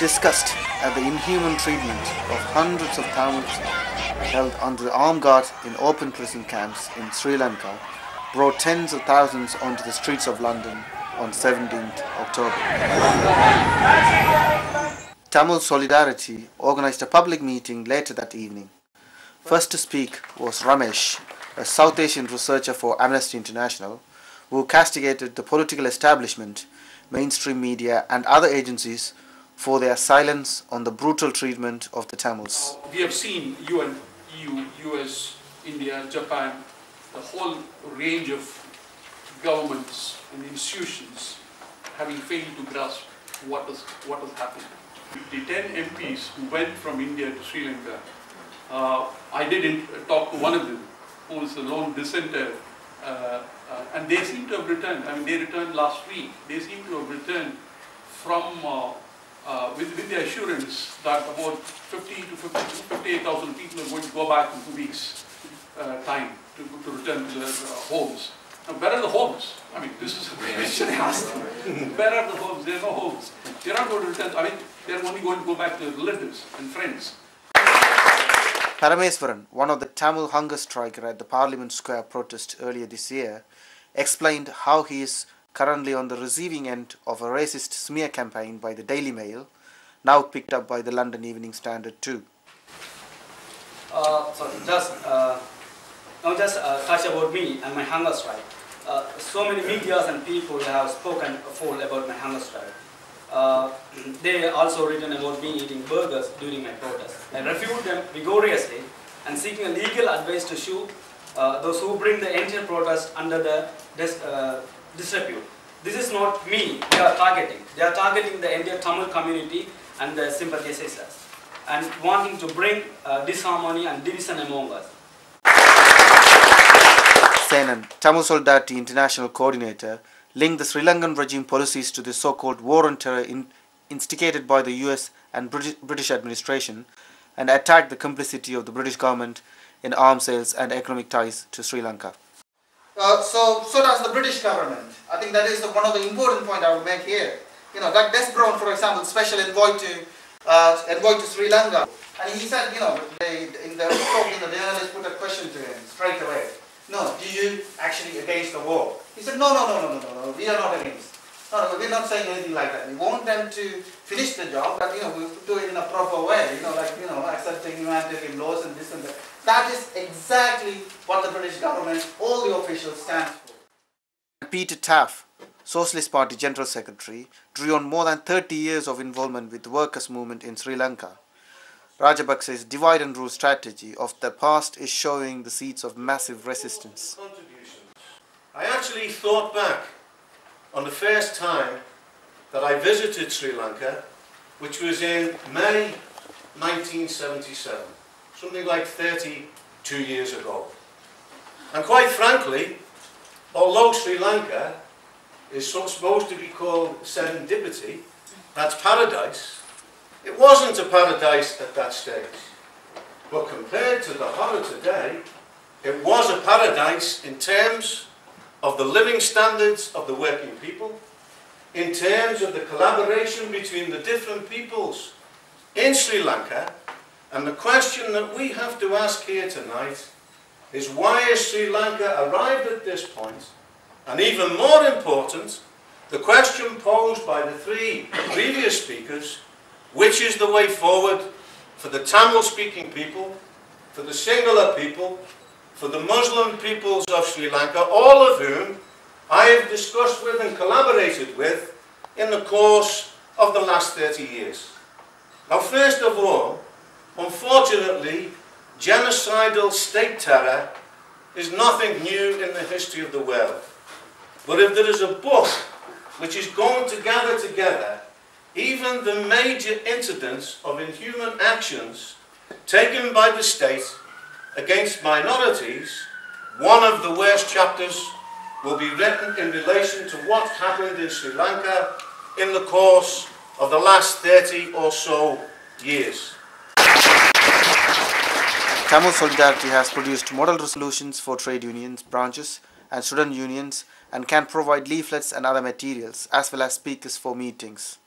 disgust at the inhuman treatment of hundreds of Tamils held under the armed guard in open prison camps in Sri Lanka brought tens of thousands onto the streets of London on 17th October. Tamil Solidarity organised a public meeting later that evening. First to speak was Ramesh, a South Asian researcher for Amnesty International, who castigated the political establishment, mainstream media and other agencies for their silence on the brutal treatment of the Tamils. We have seen UN, EU, US, India, Japan, the whole range of governments and institutions having failed to grasp what is happening. The 10 MPs who went from India to Sri Lanka, I did talk to one of them, who is a lone dissenter, and they seem to have returned. I mean, they returned last week. They seem to have returned from with the assurance that about 58,000 people are going to go back in 2 weeks' time to return to their homes. Now, where are the homes? I mean, this is a question I asked them. Where are the homes? There are no homes. They are not going to return. I mean, they are only going to go back to their relatives and friends. Parameswaran, one of the Tamil hunger striker at the Parliament Square protest earlier this year, explained how he is currently on the receiving end of a racist smear campaign by the Daily Mail, now picked up by the London Evening Standard too. Just touch about me and my hunger strike. So many media and people have spoken full about my hunger strike. They also written about me eating burgers during my protest. I refute them vigorously and seeking a legal advice to sue those who bring the entire protest under the disrepute. This is not me they are targeting. They are targeting the entire Tamil community and the sympathizers and wanting to bring disharmony and division among us. Senan, Tamil Solidarity International Coordinator, linked the Sri Lankan regime policies to the so-called war on terror instigated by the US and British administration and attacked the complicity of the British government in arms sales and economic ties to Sri Lanka. So does the British government. I think that is one of the important points I would make here. You know, like Des Brown, for example, special envoy to Sri Lanka, and he said, you know, the journalist put a question to him straight away. No, do you actually against the war? He said, no, we are not against. No, we're not saying anything like that. We want them to finish the job, but, you know, we do it in a proper way, accepting humanitarian laws and this and that. That is exactly what the British government, all the officials stand for. Peter Taff, Socialist Party General Secretary, drew on more than 30 years of involvement with the workers' movement in Sri Lanka. Rajapaksa's divide and rule strategy of the past is showing the seeds of massive resistance. I actually thought back on the first time that I visited Sri Lanka, which was in May 1977, something like 32 years ago. And quite frankly, although Sri Lanka is supposed to be called serendipity, that's paradise, it wasn't a paradise at that stage. But compared to the horror today, it was a paradise in terms of the living standards of the working people, in terms of the collaboration between the different peoples in Sri Lanka. And the question that we have to ask here tonight is, why has Sri Lanka arrived at this point? And even more important, the question posed by the three previous speakers, which is the way forward for the Tamil-speaking people, for the Sinhala people, for the Muslim peoples of Sri Lanka, all of whom I have discussed with and collaborated with in the course of the last 30 years. Now, first of all, unfortunately, genocidal state terror is nothing new in the history of the world. But if there is a book which is going to gather together even the major incidents of inhuman actions taken by the state against minorities, one of the worst chapters will be written in relation to what happened in Sri Lanka in the course of the last 30 or so years. Tamil Solidarity has produced model resolutions for trade unions, branches and student unions and can provide leaflets and other materials as well as speakers for meetings.